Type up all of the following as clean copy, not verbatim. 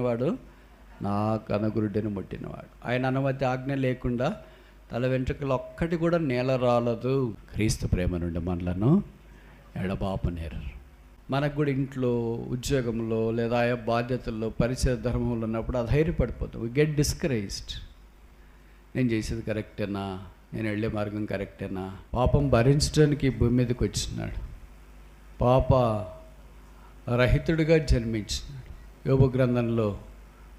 ముట్టినవాడు నా కనుగురుడిని ముట్టినవాడు. ఆయన అనుమతి ఆజ్ఞ లేకుండా తల వెంట్రుకలు ఒక్కటి కూడా నేల రాలదు. క్రీస్తు ప్రేమ నుండి మనలను ఎడబాపనేరు. మనకు కూడా ఇంట్లో, ఉద్యోగంలో లేదా ఆయా బాధ్యతల్లో, పరిచయ ధర్మంలో ఉన్నప్పుడు అధైర్యపడిపోతాం. We get discouraged. నేను చేసేది కరెక్టేనా, నేను వెళ్ళే మార్గం కరెక్టేనా? పాపం భరించడానికి భూమి మీదకి వచ్చినాడు, పాప రహితుడిగా జన్మించినాడు. యోబు గ్రంథంలో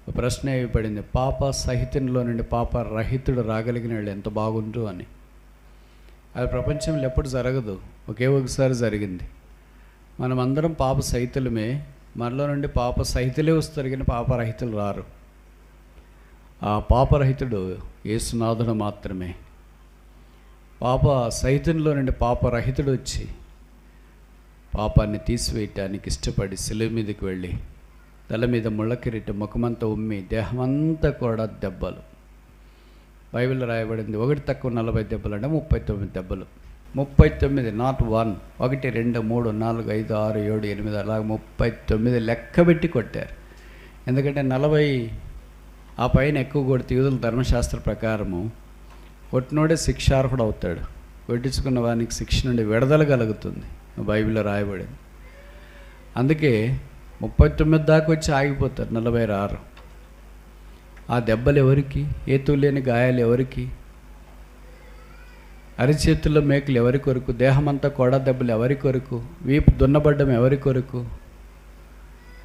ఒక ప్రశ్న ఇవ్వబడింది, పాప సహితునిలో నుండి పాప రహితుడు రాగలిగిన వాళ్ళు ఎంత బాగుండు అని. అది ప్రపంచంలో ఎప్పుడు జరగదు, ఒకే ఒకసారి జరిగింది. మనమందరం పాప సహితులమే, మనలో నుండి పాప సహితులే వస్తారు కానీ పాపరహితులు రారు. ఆ పాపరహితుడు యేసునాథుడు మాత్రమే. పాప సహితునిలో నుండి పాపరహితుడు వచ్చి పాపాన్ని తీసివేయటానికి ఇష్టపడి శిలువ మీదకి వెళ్ళి తల మీద ముళ్ళ కిరీటం, ముఖమంతా ఉమ్మి, దేహమంతా కూడా దెబ్బలు. బైబిల్లో రాయబడింది 1 తక్కువ 40 దెబ్బలు అంటే 39 దెబ్బలు. 39, నాట్ 1, 1, 2, 3, 4, 5, 6, 7, 8 అలా 39 లెక్క పెట్టి కొట్టారు. ఎందుకంటే 40 ఆ పైన ఎక్కువ కొడితే యూదుల ధర్మశాస్త్ర ప్రకారము కొట్టినోడే శిక్షార్హుడు అవుతాడు, కొట్టించుకున్న వానికి శిక్ష నుండి విడుదల కలుగుతుంది, బైబిల్లో రాయబడింది. అందుకే 39 దాకా వచ్చి ఆగిపోతారు, 40 రారు. ఆ దెబ్బలు ఎవరికి? ఏతులేని గాయాలు ఎవరికి? అరిచేతుల్లో మేకులు ఎవరి కొరకు? దేహమంతా కొడ దెబ్బలు ఎవరి కొరకు? వీపు దున్నబడ్డం ఎవరి కొరకు?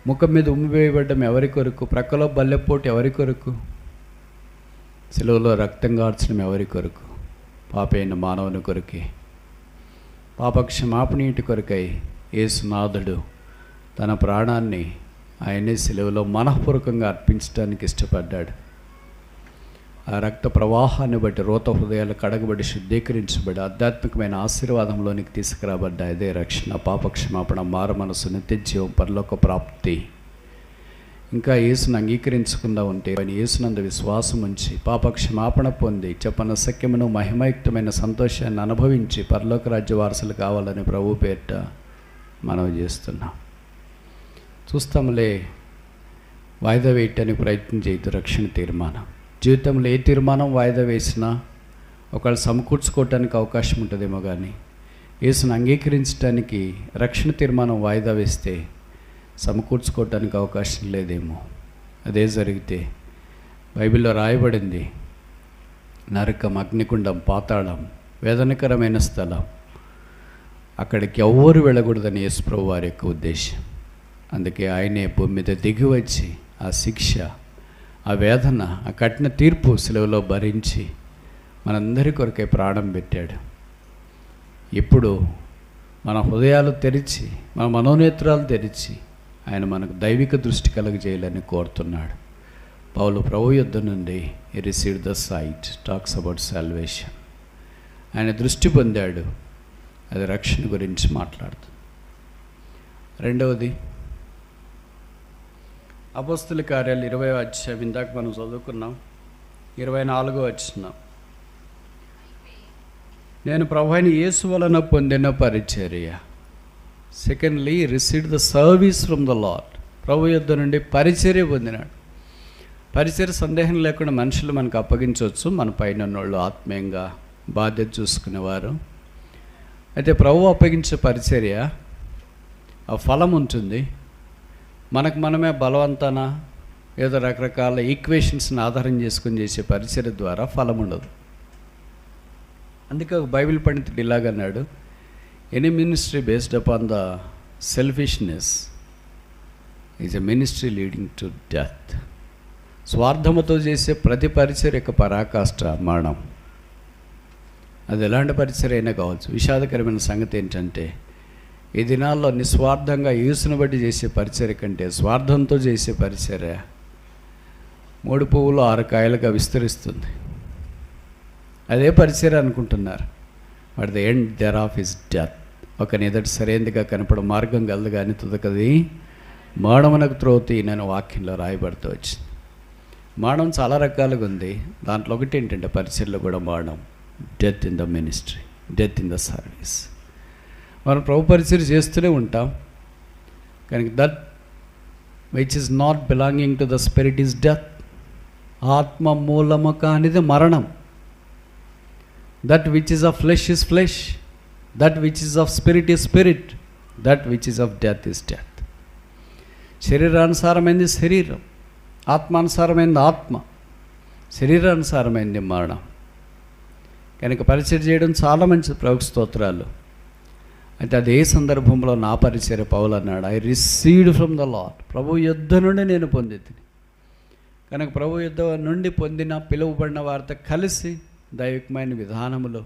ముఖం మీద ఉమ్మివేయబడ్డం ఎవరి కొరకు? ప్రక్కలో బల్లెపోటు ఎవరి కొరకు? సిలువలో రక్తం గార్చడం ఎవరి కొరకు? పాపైన మానవుని కొరకే. పాపక్షమాపణీటి కొరకై యేసునాథుడు తన ప్రాణాన్ని ఆయనే సిలువలో మనఃపూర్వకంగా అర్పించడానికి ఇష్టపడ్డాడు. ఆ రక్త ప్రవాహాన్ని బట్టి రోత హృదయాలు కడగబడి శుద్ధీకరించబడి ఆధ్యాత్మికమైన ఆశీర్వాదంలోనికి తీసుకురాబడ్డ అదే రక్షణ, పాపక్షమాపణ, మారు మనసు, నిత్యజీవం, పరలోక ప్రాప్తి. ఇంకా యేసును అంగీకరించకుండా ఉంటే ఆయన యేసునందు విశ్వాసం ఉంచి పాపక్షమాపణ పొంది చెప్పనశక్యమును మహిమయుక్తమైన సంతోషాన్ని అనుభవించి పరలోక రాజ్య వారసులు కావాలని ప్రభు పేరిట మనవి చేస్తున్నాం. చూస్తాములే, వాయిదా వేయటానికి ప్రయత్నం చేయదు రక్షణ తీర్మానం. జీవితంలో ఏ తీర్మానం వాయిదా వేసినా ఒకళ్ళు సమకూర్చుకోవటానికి అవకాశం ఉంటుందేమో, కానీ యేసును అంగీకరించడానికి రక్షణ తీర్మానం వాయిదా వేస్తే సమకూర్చుకోవటానికి అవకాశం లేదేమో. అదే జరిగితే బైబిల్లో రాయబడింది, నరకం, అగ్నికుండం, పాతాళం, వేదనకరమైన స్థలం, అక్కడికి ఎవ్వరు వెళ్ళకూడదని యేసుప్రభు వారి యొక్క ఉద్దేశం. అందుకే ఆయనే భూమి మీద దిగి వచ్చి ఆ శిక్ష, ఆ వేదన, ఆ కఠిన తీర్పు సిలువలో భరించి మనందరి కొరకే ప్రాణం పెట్టాడు. ఇప్పుడు మన హృదయాలు తెరిచి, మన మనోనేత్రాలు తెరిచి ఆయన మనకు దైవిక దృష్టి కలుగజేయాలని కోరుతున్నాడు. పౌలు ప్రభు యుద్ధ నుండి he received the sight, talks about salvation. ఆయన దృష్టి పొందాడు, అది రక్షణ గురించి మాట్లాడుతుంది. రెండవది అపోస్తుల కార్యాలు 20వ అధ్యాయం, ఇందాక మనం చదువుకున్నాం, 24వ వచనం. నేను ప్రభువైన యేసు వలన పొందిన పరిచర్య. Secondly received the service from the Lord. ప్రభు యుద్ధ నుండి పరిచర్య పొందినాడు. పరిచర్య సందేహం లేకుండా మనుషులు మనకు అప్పగించవచ్చు, మన పైన ఉన్నోళ్ళు ఆత్మీయంగా బాధ్యత చూసుకునేవారు. అయితే ప్రభు అప్పగించే పరిచర్య ఆ ఫలం ఉంటుంది. మనకు మనమే బలవంతాన ఏదో రకరకాల ఈక్వేషన్స్ని ఆధారం చేసుకుని చేసే పరిచర్య ద్వారా ఫలం ఉండదు. అందుకే ఒక బైబిల్ పండితుడు ఇలాగన్నాడు, any ministry based upon the selfishness is a ministry leading to death. స్వార్థముతో చేసే ప్రతి పరిచర్య యొక్క పరాకాష్ట మరణం. అది ఎలాంటి పరిచర్య అయినా కావచ్చు. విషాదకరమైన సంగతి ఏంటంటే, ఈ దినాల్లో నిస్వార్థంగా యేసును బట్టి చేసే పరిచర్య కంటే స్వార్థంతో చేసే పరిచర్య 3 పువ్వులు 6 కాయలుగా విస్తరిస్తుంది. అదే పరిచర్య అనుకుంటున్నారు, but the end there of is death. ఒక ఎదుటి సరైనదిగా కనపడ మార్గం కలదు కానీ తుదకది మరణమునకు త్రోతి నేను వాక్యంలో రాయబడుతూ వచ్చింది. మరణం చాలా రకాలుగా ఉంది. దాంట్లో ఒకటి ఏంటంటే పరిచర్యలో కూడా మరణం, death in the ministry, death in the service. మనం ప్రభు పరిచర్య చేస్తూనే ఉంటాం, కానీ that which is not belonging to the spirit is death. ఆత్మ మూలము కానిది మరణం. That which is of flesh is flesh, that which is of spirit is spirit, that which is of death is death. శరీరానుసారమైంది శరీరం, ఆత్మానుసారమైంది ఆత్మ, శరీరానుసారమైంది మరణం. కనుక పరిచయం చేయడం చాలా మంచిది, ప్రభువుకు స్తోత్రాలు. అయితే అదే సందర్భంలో నా పరిచర్య పౌలు అన్నాడు, I received from the Lord. ప్రభు యుద్ధ నుండి నేను పొందితిని. కనుక ప్రభు యుద్ధ నుండి పొందిన పిలువబడిన వారితో కలిసి దైవికమైన విధానములో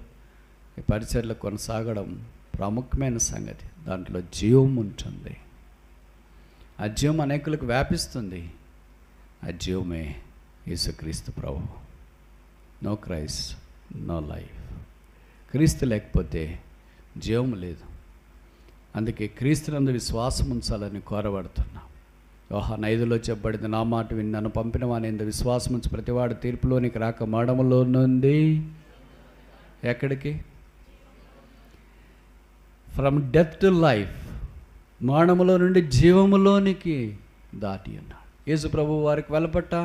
ఈ పరిచర్యలు కొనసాగడం ప్రాముఖ్యమైన సంగతి. దాంట్లో జీవం ఉంటుంది. ఆ జీవం అనేకులకు వ్యాపిస్తుంది. ఆ జీవమే యేసుక్రీస్తు ప్రభు. No Christ no life. Kristu లేకపోతే జీవం లేదు. అందుకే క్రీస్తునందు విశ్వాసం ఉంచాలని కోరబడుతున్నా. యోహాను 5లో చెప్పబడింది, నా మాట విని నన్ను పంపిన వాని యందు విశ్వాసం ఉంచి ప్రతివాడు తీర్పులోనికి రాక మరణములో నుండి ఎక్కడికి? ఫ్రమ్ డెత్ టు లైఫ్, మరణములో నుండి జీవములోనికి దాటి ఉన్నాడు. యేసు ప్రభు వారికి వెలపట్ట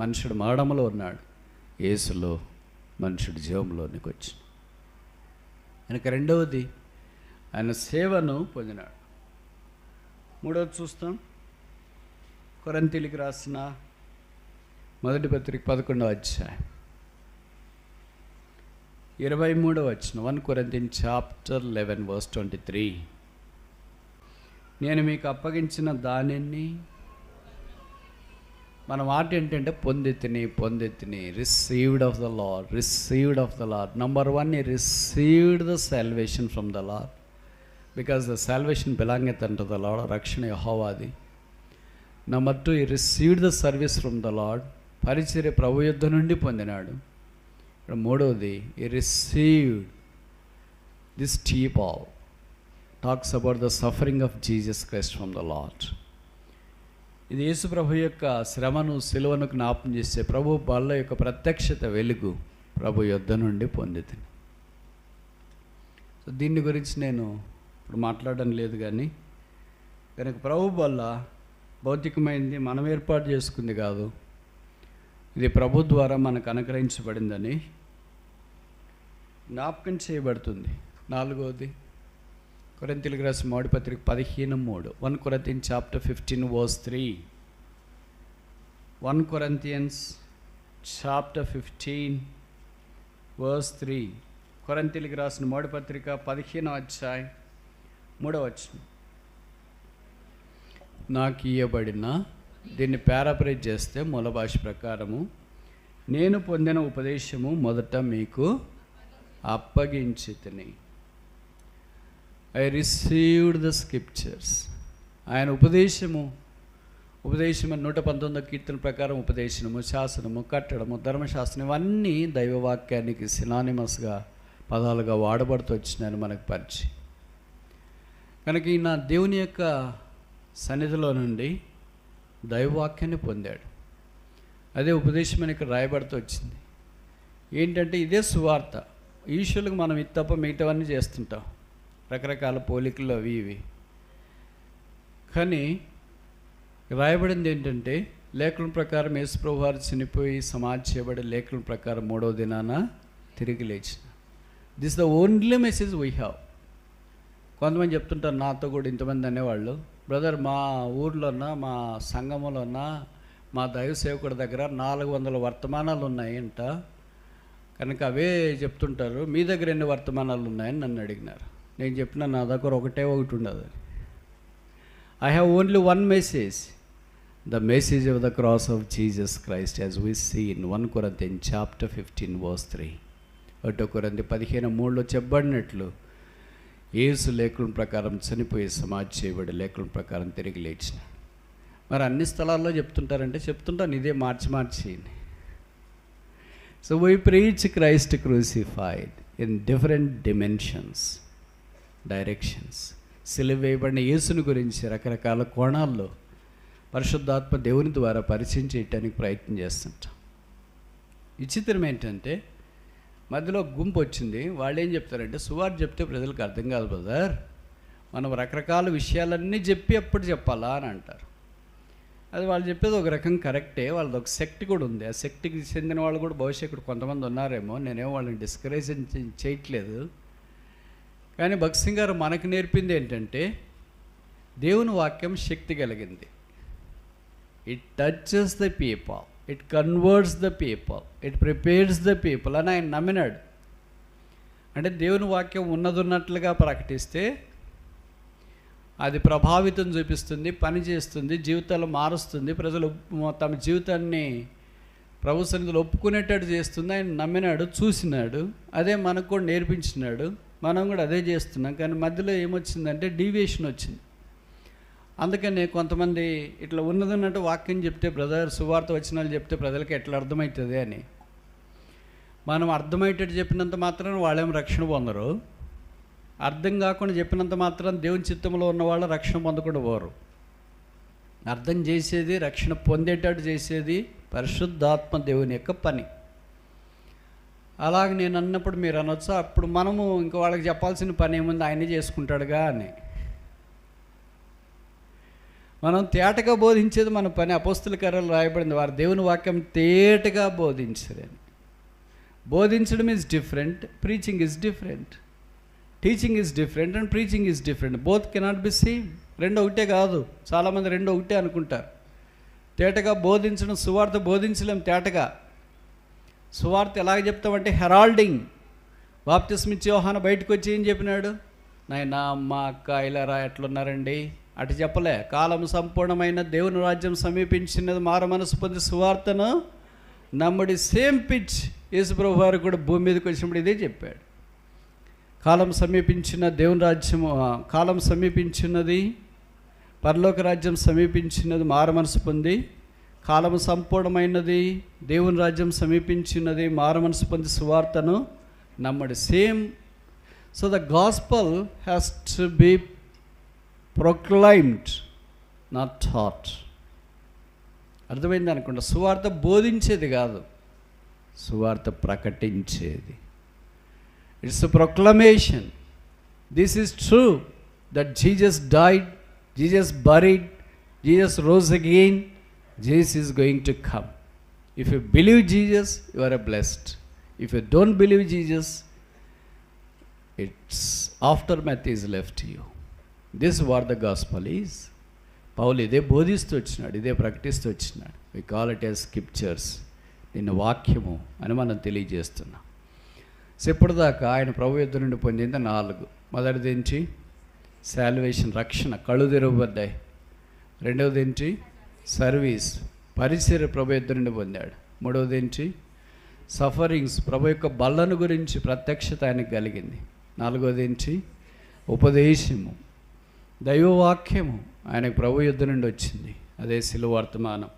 మనుషుడు మరణములో ఉన్నాడు, యేసులో మనుషుడు జీవంలోనికి వచ్చి. కనుక రెండవది ఆయన సేవను పొందినాడు. మూడవది చూస్తాం, కొరింథీయులకు రాసిన మొదటి పత్రిక 11వ అధ్యాయం 23వ వచనం. 1 Corinthians chapter 11 verse 23. నేను మీకు అప్పగించిన దానిని, మన మాట ఏంటంటే పొందితిని, received of the Lord, received of the Lord. Number 1, he received the salvation from the Lord, because the salvation belongeth unto the Lord. రక్షణ యెహోవాది. Number 2, he received the service from the Lord. పరిచర్య ప్రభు యుద్ధ నుండి పొందినాడు. ఇక్కడ మూడవది, he received this Paul talks about the suffering of Jesus Christ from the Lord. ఇది యేసు ప్రభు యొక్క శ్రమను, సిలువను జ్ఞాపం చేసే ప్రభు బల్ల యొక్క ప్రత్యక్షత వెలుగు ప్రభు యుద్ధ నుండి పొందితిని. సో దీని గురించి నేను ఇప్పుడు మాట్లాడడం లేదు, కానీ కనుక ప్రభు బల్ల భౌతికమైనది, మనం ఏర్పాటు చేసుకుంది కాదు, ఇది ప్రభు ద్వారా మనకు అనుగ్రహించబడిందని జ్ఞాపకం చేయబడుతుంది. నాలుగవది, కొరింథీయులకు రాసిన మొదటి పత్రిక 15:3. 1 Corinthians chapter 15 verse 3. 1 Corinthians chapter 15 verse 3. కొరింథీయులకు రాసిన మొదటి పత్రిక 15వ అధ్యాయం 3వ వచనం. నాకు ఇయ్యబడిన, దీన్ని పారాఫ్రేజ్ చేస్తే మూల భాష ప్రకారము, నేను పొందిన ఉపదేశము మొదట మీకు అప్పగించితిని. I received the scriptures. ఆయన ఉపదేశము 119వ కీర్తన ప్రకారం ఉపదేశము, శాసనము, కట్టడము, ధర్మశాస్త్రం ఇవన్నీ దైవవాక్యానికి సినానిమస్గా పదాలుగా వాడబడుతూ వచ్చినాయని మనకు పరిచయం. కనుక ఈయన దేవుని యొక్క సన్నిధిలో నుండి దైవవాక్యాన్ని పొందాడు. అదే ఉపదేశం అని ఇక్కడ రాయబడుతూ వచ్చింది. ఏంటంటే ఇదే సువార్త. యూజువల్గా మనం ఇది తప్ప మిగతావన్నీ చేస్తుంటాం, రకరకాల పోలికలు అవి ఇవి. కానీ రాయబడింది ఏంటంటే, లేఖనం ప్రకారం యేసు ప్రభు వారు చనిపోయి సమాధి చేయబడి లేఖనం ప్రకారం 3వ దినాన తిరిగి లేచిన. This the only message we have. కొంతమంది చెప్తుంటారు, నాతో కూడా ఇంతమంది అనేవాళ్ళు, బ్రదర్ మా ఊర్లోనా, మా సంఘములోనా, మా దైవ సేవకుడి దగ్గర 400 వర్తమానాలు ఉన్నాయంట, కనుక అవే చెప్తుంటారు, మీ దగ్గర ఎన్ని వర్తమానాలు ఉన్నాయని నన్ను అడిగినారు. నేను చెప్పిన, నా దగ్గర ఒకటి ఉండదు. I have only one message, the message of the cross of Jesus Christ, as we see in 1 Corinthians chapter 15 verse 3. 1 Corinthians 15:3 చెప్పబడినట్లు యేసు లేఖనం ప్రకారం చనిపోయి సమాధి చేయబడి లేఖనం ప్రకారం తిరిగి లేచిన. మరి అన్ని స్థలాల్లో చెప్తుంటారంటే చెప్తుంటాను, ఇదే మార్చి. So we preach Christ crucified in different dimensions, directions. సిలువ వేయబడిన యేసుని గురించి రకరకాల కోణాల్లో పరిశుద్ధాత్మ దేవుని ద్వారా పరిచయం చేయడానికి ప్రయత్నం చేస్తుంటాం. విచిత్రం ఏంటంటే, మధ్యలో గుంపు వచ్చింది. వాళ్ళు ఏం చెప్తారంటే, సువార్త చెప్తే ప్రజలకు అర్థం కాదు బ్రదర్, మనం రకరకాల విషయాలన్నీ చెప్పి అప్పుడు చెప్పాలా అని అంటారు. అది వాళ్ళు చెప్పేది ఒక రకం కరెక్టే, వాళ్ళది ఒక శక్తి కూడా ఉంది. ఆ శక్తికి చెందిన వాళ్ళు కూడా బహుశా ఇక్కడ కొంతమంది ఉన్నారేమో, నేనేమో వాళ్ళని డిస్కరేజ్ చేయట్లేదు. కానీ భక్త్ సింగ్ గారు మనకు నేర్పింది ఏంటంటే, దేవుని వాక్యం శక్తి కలిగింది. It touches the people, it converts the people, it prepares the people అని ఆయన నమ్మినాడు. అంటే దేవుని వాక్యం ఉన్నట్లుగా ప్రకటిస్తే అది ప్రభావితం చూపిస్తుంది, పని చేస్తుంది, జీవితాలు మారుస్తుంది, ప్రజలు తమ జీవితాన్ని ప్రభు సన్నిధిలో ఒప్పుకునేటట్టు చేస్తుంది. ఆయన నమ్మినాడు, చూసినాడు, అదే మనకు కూడా నేర్పించినాడు. మనం కూడా అదే చేస్తున్నాం. కానీ మధ్యలో ఏమొచ్చిందంటే డీవియేషన్ వచ్చింది. అందుకని కొంతమంది ఇట్లా ఉన్నదన్నట్టు వాక్యం చెప్తే, బ్రదర్ సువార్త వచనాలు చెప్తే ప్రజలకి ఎట్లా అర్థమవుతుంది అని, మనం అర్థమయ్యేటట్టు చెప్పినంత మాత్రం వాళ్ళేం రక్షణ పొందరు. అర్థం కాకుండా చెప్పినంత మాత్రం దేవుని చిత్తంలో ఉన్నవాళ్ళు రక్షణ పొందకుండా పోరు. అర్థం చేసేది, రక్షణ పొందేటట్టు చేసేది పరిశుద్ధాత్మ దేవుని యొక్క పని. అలాగే నేను అన్నప్పుడు మీరు అనొచ్చు, అప్పుడు మనము ఇంకా వాళ్ళకి చెప్పాల్సిన పని ఏముంది, ఆయనే చేసుకుంటాడుగా అని. మనం తేటగా బోధించేది మన పని. అపోస్తుల కార్యాలు రాయబడింది, వారు దేవుని వాక్యం తేటగా బోధించరని. బోధించడం is different, preaching is different. Teaching is different and preaching is different. Both cannot be same. రెండు ఒకటే కాదు. చాలామంది రెండు ఒకటే అనుకుంటారు. తేటగా బోధించడం, సువార్త బోధించలేం తేటగా. సువార్త ఎలాగ చెప్తామంటే హెరాల్డింగ్. బాప్తిస్మ ఇచ్చే యోహాను బయటకు వచ్చి ఏం చెప్పినాడు, నాయనా అమ్మ అక్క ఇలా ఎట్లున్నారండి అటు చెప్పలే. కాలం సంపూర్ణమైన దేవుని రాజ్యం సమీపించినది, మారు మనసు పొంది సువార్తను నమ్ముడి. సేమ్ పిచ్ యేసుప్రభు వారు కూడా భూమి మీదకి వచ్చినప్పుడు ఇదే చెప్పాడు. కాలం సమీపించిన దేవుని రాజ్యము, కాలం సమీపించినది, పరలోక రాజ్యం సమీపించినది, మారు మనసు పొంది. కాలం సంపూర్ణమైనది, దేవుని రాజ్యం సమీపించినది, మారు మనసు పొంది సువార్తను నమ్మడి. Same. So the gospel has to be proclaimed, not thought. అర్థమైంది అనుకుంటా. సువార్త బోధించేది కాదు, సువార్త ప్రకటించేది. It's a proclamation. This is true that Jesus died, Jesus buried, Jesus rose again, Jesus is going to come. If you believe Jesus, you are blessed. If you don't believe Jesus, its aftermath is left to you. This is what the gospel is. పౌలు ఇదే బోధిస్తూ వచ్చినాడు, ఇదే ప్రకటిస్తూ వచ్చినాడు. We call it as scriptures. నిన్న వాక్యము అని మనం తెలియజేస్తున్నాం. ఇప్పటిదాకా ఆయన ప్రభు యుద్ధ నుండి పొందింది 4. మొదటిది ఏంటి? శాల్వేషన్, రక్షణ, కళ్ళు తెరవబడ్డాయి. రెండవది ఏంటి? సర్వీస్, పరిచర్య ప్రభు యుద్ధ నుండి పొందాడు. మూడవది ఏంటి? సఫరింగ్స్, ప్రభు యొక్క బలను గురించి ప్రత్యక్షత ఆయనకు కలిగింది. నాలుగవది ఏంటి? ఉపదేశము, దైవవాక్యము ఆయనకు ప్రభు యుద్ధ నుండి వచ్చింది, అదే శిలువ వర్తమానం.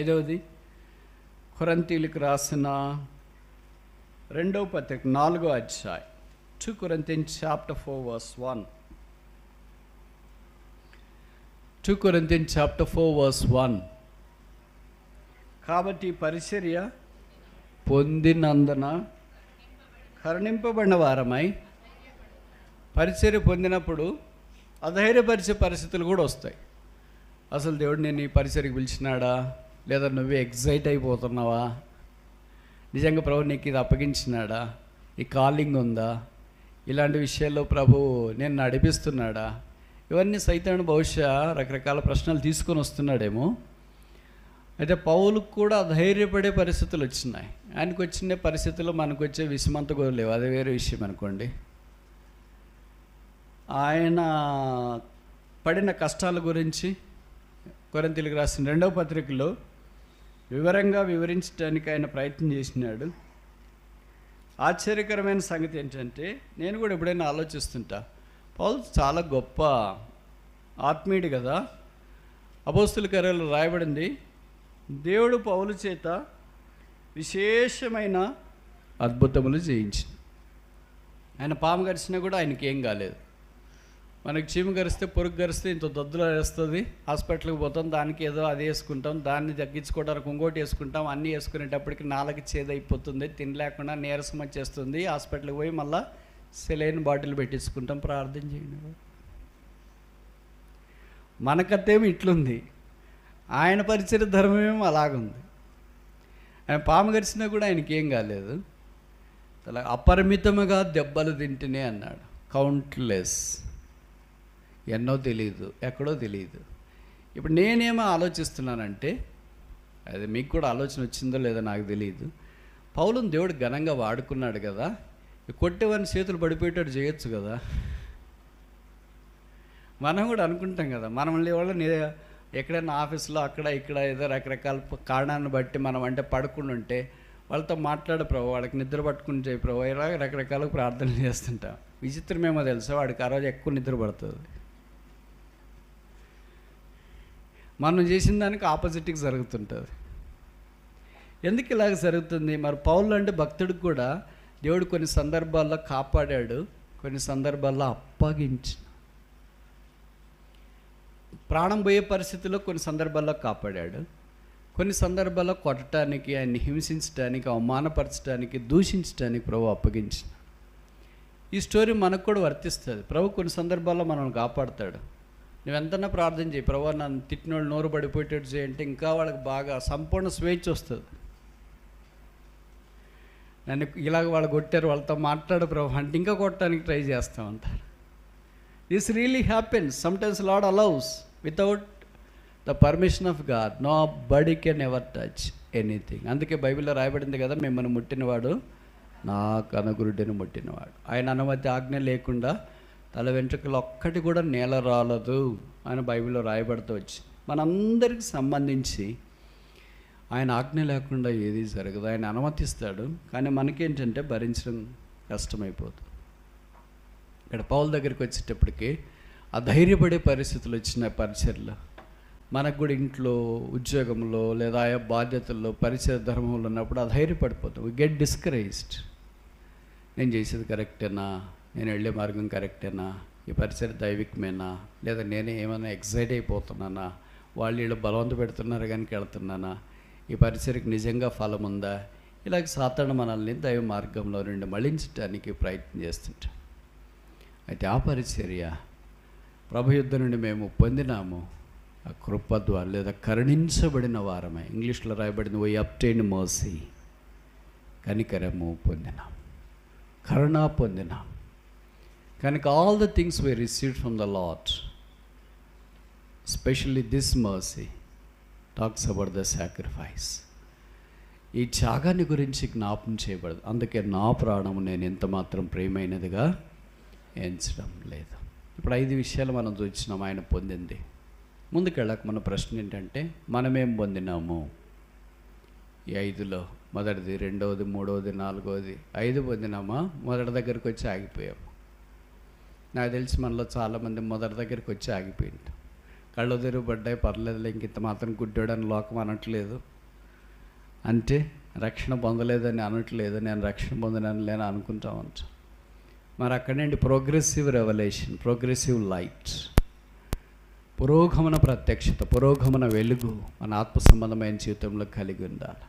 ఐదవది కొరింథీయులకు రాసిన 2వ పత్రిక 4వ అధ్యాయం, 2 Corinthians chapter 4 verse 1. 2 Corinthians chapter 4 verse 1. కాబట్టి పరిచర్య పొందినందున కరుణింపబడిన వారమై, పరిచర్య పొందినప్పుడు అధైర్యపరిచే పరిస్థితులు కూడా వస్తాయి. అసలు దేవుడు నేను ఈ పరిచర్యకు పిలిచినాడా, లేదా నువ్వే ఎగ్జైట్ అయిపోతున్నావా, నిజంగా ప్రభు నీకు ఇది అప్పగించినాడా, ఈ కాలింగ్ ఉందా, ఇలాంటి విషయాల్లో ప్రభు నేను నడిపిస్తున్నాడా, ఇవన్నీ సైతాను బహుశా రకరకాల ప్రశ్నలు తీసుకొని వస్తున్నాడేమో. అయితే పౌలుకు కూడా ధైర్యపడే పరిస్థితులు వచ్చినాయి. ఆయనకు వచ్చిన పరిస్థితుల్లో మనకు వచ్చే విషమంత కూడా లేవు, అది వేరే విషయం అనుకోండి. ఆయన పడిన కష్టాల గురించి కొరింథీయులకు రాసిన 2వ పత్రికలో వివరంగా వివరించడానికి ఆయన ప్రయత్నం చేసినాడు. ఆశ్చర్యకరమైన సంగతి ఏంటంటే, నేను కూడా ఎప్పుడైనా ఆలోచిస్తుంటా, పౌలు చాలా గొప్ప ఆత్మీయుడు కదా. అపోస్తుల కార్యాలలో రాయబడింది, దేవుడు పౌలు చేత విశేషమైన అద్భుతములు చేయించింది. ఆయన పాము గరిచినా కూడా ఆయనకి ఏం కాలేదు. మనకి చీము గరిస్తే, పొరుగు గరిస్తే ఇంత దద్దులు వేస్తుంది, హాస్పిటల్కి పోతాం, దానికి ఏదో అది వేసుకుంటాం, దాన్ని తగ్గించుకోవడానికి ఇంకోటి వేసుకుంటాం, అన్నీ వేసుకునేటప్పటికి నాలుగు చేదైపోతుంది, తినలేకుండా నీరసం వచ్చేస్తుంది, హాస్పిటల్కి పోయి మళ్ళీ సెలైన్ బాటిల్ పెట్టించుకుంటాం, ప్రార్థన చేయండి. మనకత్తేమి ఇట్లుంది, ఆయన పరిచయ ధర్మమేమో అలాగుంది. ఆయన పాము గరిచినా కూడా ఆయనకి ఏం కాలేదు. అలా అపరిమితముగా దెబ్బలు తింటేనే అన్నాడు. కౌంట్లెస్, ఎన్నో తెలియదు, ఎక్కడో తెలియదు. ఇప్పుడు నేనేమో ఆలోచిస్తున్నానంటే, అది మీకు కూడా ఆలోచన వచ్చిందో లేదో నాకు తెలియదు, పౌలుని దేవుడు ఘనంగా వాడుకున్నాడు కదా, కొట్టేవారిని చేతులు పడిపోయేటట్టు చేయొచ్చు కదా. మనం కూడా అనుకుంటాం కదా, మనల్ని వాళ్ళని ఎక్కడైనా ఆఫీస్లో అక్కడ ఇక్కడ ఏదో రకరకాల కారణాన్ని బట్టి మనం అంటే పడుకుని ఉంటే వాళ్ళతో మాట్లాడే ప్రభు, వాళ్ళకి నిద్ర పట్టుకుని చేయి ప్రభు, ఇలా రకరకాల ప్రార్థనలు చేస్తుంటాం. విచిత్రమేమో తెలుసా, వాడికి ఆ రోజు ఎక్కువ నిద్ర పడుతుంది. మనం చేసిన దానికి ఆపోజిట్గా జరుగుతుంటుంది. ఎందుకు ఇలాగ జరుగుతుంది? మరి పౌలు అంటే భక్తుడికి కూడా దేవుడు కొన్ని సందర్భాల్లో కాపాడాడు, కొన్ని సందర్భాల్లో అప్పగించి, ప్రాణం పోయే పరిస్థితుల్లో కొన్ని సందర్భాల్లో కాపాడాడు, కొన్ని సందర్భాల్లో కొట్టడానికి, ఆయన్ని హింసించడానికి, అవమానపరచడానికి, దూషించడానికి ప్రభు అప్పగించిన. ఈ స్టోరీ మనకు కూడా వర్తిస్తుంది. ప్రభు కొన్ని సందర్భాల్లో మనల్ని కాపాడుతాడు. నువ్వెంతన్నా ప్రార్థన చేయి, ప్రభు నన్ను తిట్టిన వాళ్ళు నోరు పడిపోయేటట్టు చేయంటే ఇంకా వాళ్ళకి బాగా సంపూర్ణ స్వేచ్ఛ వస్తుంది. నన్ను ఇలాగ వాళ్ళు కొట్టారు, వాళ్ళతో మాట్లాడు ప్రభు అంటే ఇంకా కొట్టడానికి ట్రై చేస్తూ ఉంటారు. This really happens. Sometimes Lord allows without the permission of God. Nobody can ever touch anything. అందుకే బైబిల్లో రాయబడింది కదా, మిమ్మల్ని ముట్టినవాడు నా కనుగురుడిని ముట్టినవాడు. ఆయన అనుమతి ఆజ్ఞ లేకుండా తల వెంట్రుకలు ఒక్కటి కూడా నేల రాలదు అని బైబిల్లో రాయబడుతూ వచ్చి, మనందరికి సంబంధించి ఆయన ఆజ్ఞ లేకుండా ఏది జరగదు. ఆయన అనుమతిస్తాడు, కానీ మనకేంటంటే భరించడం కష్టమైపోతుంది. ఇక్కడ పౌలు దగ్గరికి వచ్చేటప్పటికి ఆ ధైర్యపడే పరిస్థితులు వచ్చిన పరిచర్లు, మనకు కూడా ఇంట్లో, ఉద్యోగంలో లేదా ఆయా బాధ్యతల్లో, పరిచయ ధర్మంలో ఉన్నప్పుడు ఆ ధైర్యపడిపోతాం. We get discouraged. నేను చేసేది కరెక్టేనా, నేను వెళ్ళే మార్గం కరెక్టేనా, ఈ పరిసర దైవికమేనా, లేదా నేనే ఏమైనా ఎక్సైట్ అయిపోతున్నానా, వాళ్ళు వీళ్ళు బలవంత పెడుతున్నారు కానీ వెళ్తున్నానా, ఈ పరిసరికి నిజంగా ఫలం ఉందా, ఇలాగ సాధారణ మనల్ని దైవ మార్గంలో నుండి మళ్ళించడానికి ప్రయత్నం చేస్తుంటాం. అయితే ఆ పరిచర్య ప్రభు యుద్ధ నుండి మేము పొందినాము ఆ కృప ద్వారా, లేదా కరుణించబడిన వారమే. ఇంగ్లీష్లో రాయబడింది వై అబ్టైన్ మర్సీ, కనికరము పొందినాం, కరుణ పొందినాం. కనుక all the things we received from the lord, specially this mercy talks about the sacrifice. ఈ త్యాగాన్ని గురించి జ్ఞాపం చేయబడదు. అందుకే నా ప్రాణము నేను ఎంత మాత్రం ప్రియమైనదిగా ఎంచడం లేదు. ఇప్పుడు 5 విషయాలు మనం చూసినాం ఆయన పొందింది. ముందుకెళ్ళక మన ప్రశ్న ఏంటంటే, మనమేం పొందినాము? ఈ 5లో మొదటిది, రెండవది, మూడవది, నాలుగవది, 5 పొందినామా? మొదటి దగ్గరికి వచ్చి ఆగిపోయాము. నాకు తెలిసి మనలో చాలామంది మొదటి దగ్గరికి వచ్చి ఆగిపోయింది. కళ్ళు తిరుగుబడ్డాయి, పర్లేదులే, ఇంక ఇంత మాత్రం గుడ్డాడని లోకం అనట్లేదు, అంటే రక్షణ పొందలేదని అనట్లేదు, నేను రక్షణ పొందినాను లేని అనుకుంటా ఉంటాను. మరి అక్కడి నుండి ప్రోగ్రెసివ్ రెవల్యూషన్, ప్రోగ్రెసివ్ లైట్, పురోగమన ప్రత్యక్షత, పురోగమన వెలుగు మన ఆత్మ సంబంధమైన జీవితంలో కలిగి ఉండాలి.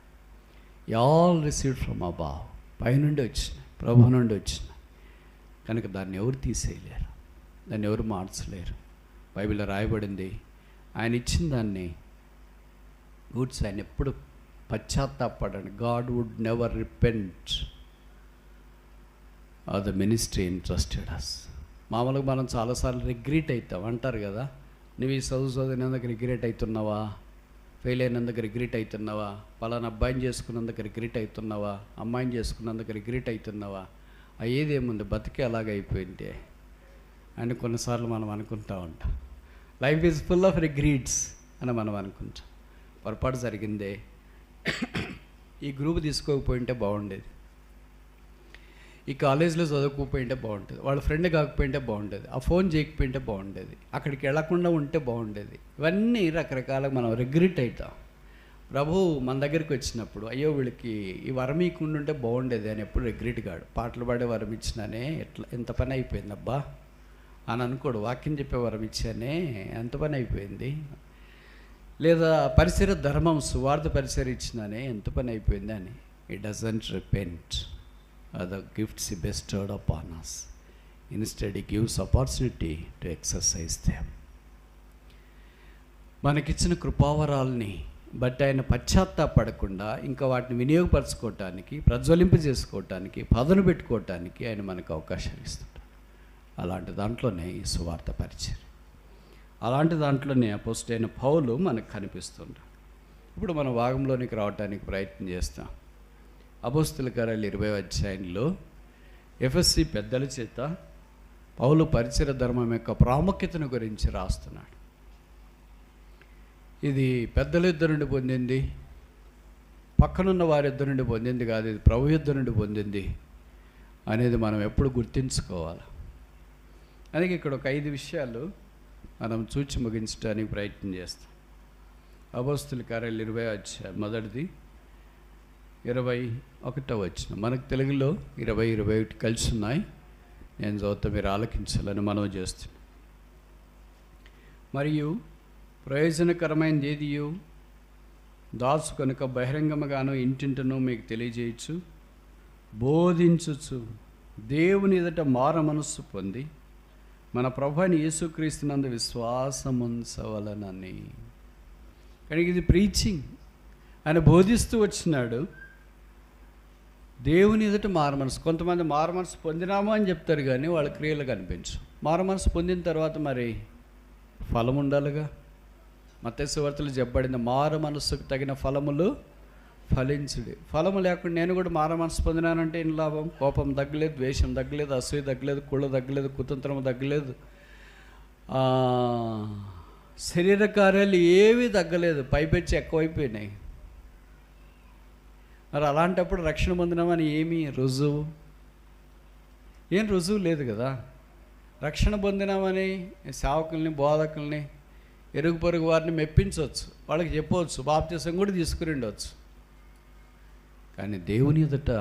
ఆల్ రిసీవ్డ్ ఫ్రమ్ అబావ్, పైనుండి వచ్చినాయి, ప్రభు నుండి వచ్చినాయి. కనుక దాన్ని ఎవరు తీసేయలేరు, దాన్ని ఎవరు మార్చలేరు. బైబిల్లో రాయబడింది, ఆయన ఇచ్చిన దాన్ని గూడ్స్ ఆయన ఎప్పుడు పశ్చాత్తాపడండి. God would never repent of the ministry entrusted us. మామూలుగా మనం చాలాసార్లు రిగ్రెట్ అవుతాం అంటారు కదా, నువ్వు ఈ చదివినందుకు రిగ్రెట్ అవుతున్నావా, ఫెయిల్ అయినందుకు రిగ్రెట్ అవుతున్నావా, పలానా అబ్బాయిని చేసుకున్నందుకు రిగ్రెట్ అవుతున్నావా, అమ్మాయిని చేసుకున్నందుకు రిగ్రెట్ అవుతున్నావా, ఏదేముంది బతికే అలాగైపోయింది అని కొన్నిసార్లు మనం అనుకుంటా ఉంటాం. Life is full of regrets అని మనం అనుకుంటాం. పొరపాటు జరిగిందే, ఈ గ్రూప్ తీసుకోకపోయింటే బాగుండేది, ఈ కాలేజీలో చదువుకోపోయింటే బాగుంటుంది, వాళ్ళ ఫ్రెండ్ కాకపోయింటే బాగుండేది, ఆ ఫోన్ చేయకపోయింటే బాగుండేది, అక్కడికి వెళ్ళకుండా ఉంటే బాగుండేది. ఇవన్నీ రకరకాలుగా మనం రిగ్రెట్ అవుతాం. ప్రభు మన దగ్గరికి వచ్చినప్పుడు, అయ్యో వీళ్ళకి ఈ వరం ఇవ్వకుండా ఉంటే బాగుండేది అని ఎప్పుడు రిగ్రెట్ కాడు. పాటలు పాడే వరం ఇచ్చినానే, ఎంత పని అయిపోయింది అబ్బా అని అనుకోడు. వాక్యం చెప్పే వరం ఇచ్చానే, ఎంత పని అయిపోయింది. లేదా పరిసర ధర్మం, సువార్త పరిసర ఇచ్చినానే, ఎంత పని అయిపోయింది అని. It doesn't repent the gifts he bestowed upon us. Instead he gives opportunity to exercise them. మనకిచ్చిన కృపావరాల్ని బట్ ఆయన పశ్చాత్తాపడకుండా ఇంకా వాటిని వినియోగపరచుకోవటానికి, ప్రజ్వలింప చేసుకోవటానికి, పదును పెట్టుకోవటానికి ఆయన మనకు అవకాశాలు ఇస్తుంటాడు. అలాంటి దాంట్లోనే ఈ సువార్త పరిచయం, అలాంటి దాంట్లోనే అపోస్తలుడైన పౌలు మనకు కనిపిస్తుంటాడు. ఇప్పుడు మన భాగంలోనికి రావడానికి ప్రయత్నం చేస్తాం. అపోస్తలుల కార్యాలు 20వ అధ్యాయంలో ఎఫెసీ పెద్దల చేత పౌలు పరిచయ ధర్మం యొక్క ప్రాముఖ్యతను గురించి రాస్తున్నాడు. ఇది పెద్దల యుద్ధ నుండి పొందింది, పక్కనున్న వారి యుద్ధ నుండి పొందింది కాదు, ఇది ప్రభు యుద్ధ నుండి పొందింది అనేది మనం ఎప్పుడు గుర్తుంచుకోవాలి. అందుకే ఇక్కడ ఒక 5 విషయాలు మనం చూచి ముగించడానికి ప్రయత్నం చేస్తాం. అపోస్తలుల కార్యాలు 20వ అధ్యాయం మొదటిది 21వ వచనం. మనకు తెలుగులో 20, 21 కలిసి ఉన్నాయి. నేను చదువుతా, మీరు ఆలకించాలని మనవి చేస్తున్నాను. మరియు ప్రయోజనకరమైనది ఏదియో దాసు కనుక బహిరంగముగాను ఇంటింటను మీకు తెలియజేయచ్చు, బోధించుచు దేవుని ఎదుట మారు మనస్సు పొంది మన ప్రభువైన యేసుక్రీస్తునందు విశ్వాసముంచవలనని. కానీ ఇది ప్రీచింగ్, ఆయన బోధిస్తూ వచ్చినాడు. దేవుని ఎదుట మారు మనసు. కొంతమంది మారు మనసు పొందినాము అని చెప్తారు కానీ వాళ్ళ క్రియలు కనిపించు. మారు మనసు పొందిన తర్వాత మరి ఫలం ఉండాలిగా. మత్తయి సువార్తలో చెప్పబడింది, మారు మనసుకు తగిన ఫలములు ఫలించుడి. ఫలము లేకుండా నేను కూడా మారు మనసు పొందినానంటే ఏం లాభం? కోపం తగ్గలేదు, ద్వేషం తగ్గలేదు, అసూయ తగ్గలేదు, కుళ్ళు తగ్గలేదు, కుతంత్రం తగ్గలేదు, శరీర కార్యాలు ఏవి తగ్గలేదు, పైపెచ్చి ఎక్కువైపోయినాయి. మరి అలాంటప్పుడు రక్షణ పొందినామని ఏమీ రుజువు? ఏం రుజువు లేదు కదా. రక్షణ పొందినామని సేవకుల్ని, బోధకుల్ని, ఎరుగు పొరుగు వారిని మెప్పించవచ్చు, వాళ్ళకి చెప్పవచ్చు, బాప్తిసం కూడా తీసుకుని ఉండవచ్చు. కానీ దేవుని ఎదుట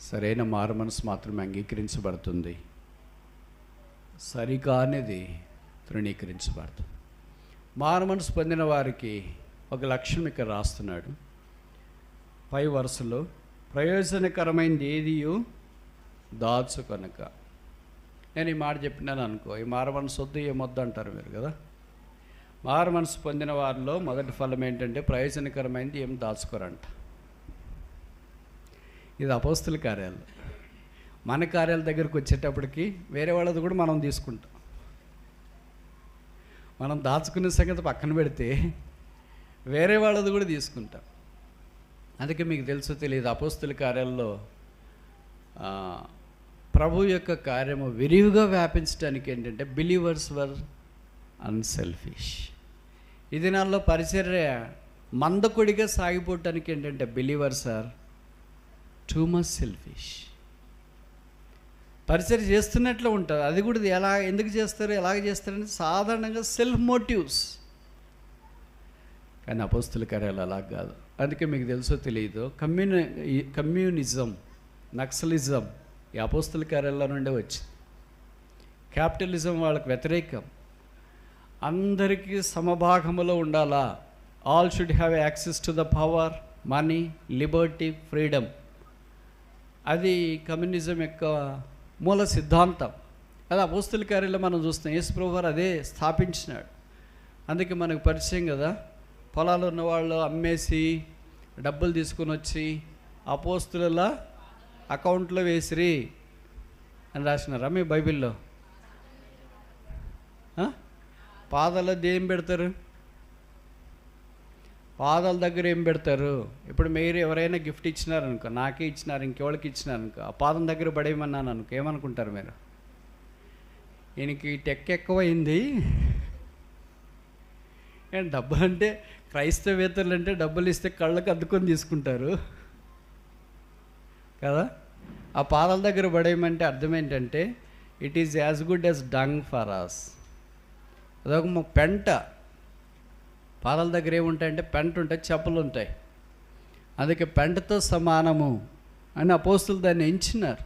సరైన మారు మనసు మాత్రమే అంగీకరించబడుతుంది, సరికానిది తృణీకరించబడుతుంది. మారు మనసు పొందిన వారికి ఒక లక్ష్యం ఇక్కడ రాస్తున్నాడు. 5 వరుసలో ప్రయోజనకరమైనది ఏదియో దాచు కనుక. నేను ఈ మాట చెప్పినాను అనుకో, ఈ మారు మనసు వద్దు ఏమొద్దు అంటారు మీరు కదా. మారు మనసు పొందిన వారిలో మొదటి ఫలం ఏంటంటే ప్రయోజనకరమైనది ఏం దాచుకోరంట. ఇది అపోస్తలుల కార్యాలు. మన కార్యాల దగ్గరికి వచ్చేటప్పటికి వేరే వాళ్ళది కూడా మనం తీసుకుంటాం. మనం దాచుకునే సంగతి పక్కన పెడితే వేరే వాళ్ళది కూడా తీసుకుంటాం. అందుకే మీకు తెలుసో తెలియదు, అపోస్తలుల కార్యాల్లో ప్రభు యొక్క కార్యము విరివిగా వ్యాపించడానికి ఏంటంటే బిలీవర్స్ వర్ అన్సెల్ఫిష్. ఈ దినాల్లో పరిచర్య మందకొడిగా సాగిపోవటానికి ఏంటంటే believers are too much selfish. పరిచర్య చేస్తున్నట్లు ఉంటుంది, అది కూడా ఎందుకు చేస్తారు, ఎలాగ చేస్తారని సాధారణంగా సెల్ఫ్ మోటివ్స్. కానీ అపోస్తలుల కార్యాలు అలా కాదు. అందుకే మీకు తెలుసో తెలియదు, కమ్యూనిజం, నక్సలిజం ఈ అపోస్తలుల కార్యాల్లో నుండే వచ్చింది. క్యాపిటలిజం వాళ్ళకి వ్యతిరేకం. అందరికీ సమభాగములో ఉండాలా, all should have access to the power, money, Liberty, freedom. అది కమ్యూనిజం యొక్క మూల సిద్ధాంతం. అది అపోస్తలుల కార్యాల్లో మనం చూస్తాం. యేసు ప్రభువారు అదే స్థాపించినాడు. అందుకే మనకు పరిచయం కదా, పొలాలు ఉన్నవాళ్ళు అమ్మేసి డబ్బులు తీసుకొని వచ్చి అపోస్తలుల అకౌంట్లో వేసిరి అని రాసినారా మీ బైబిల్లో? పాదాల ఏం పెడతారు? పాదాల దగ్గర ఏం పెడతారు? ఇప్పుడు మీరు ఎవరైనా గిఫ్ట్ ఇచ్చినారనుకో, నాకే ఇచ్చినారు, ఇంకెవరికి ఇచ్చినారనుకో, ఆ పాదం దగ్గర పడేయమన్నాను అనుకో, ఏమనుకుంటారు మీరు? ఈయనకి టెక్ ఎక్కువైంది. డబ్బులు అంటే క్రైస్తవేతరులు అంటే డబ్బులు ఇస్తే కళ్ళకు అద్దుకొని తీసుకుంటారు కదా. ఆ పాదాల దగ్గర పడేయమంటే అర్థం ఏంటంటే it is as good as dung for us. అదొక పెంట. పాదాల దగ్గర ఏముంటాయంటే పెంట ఉంటాయి, చెప్పులు ఉంటాయి. అందుకే పెంటతో సమానము అని అపోస్తలులు దాన్ని ఎంచినారు.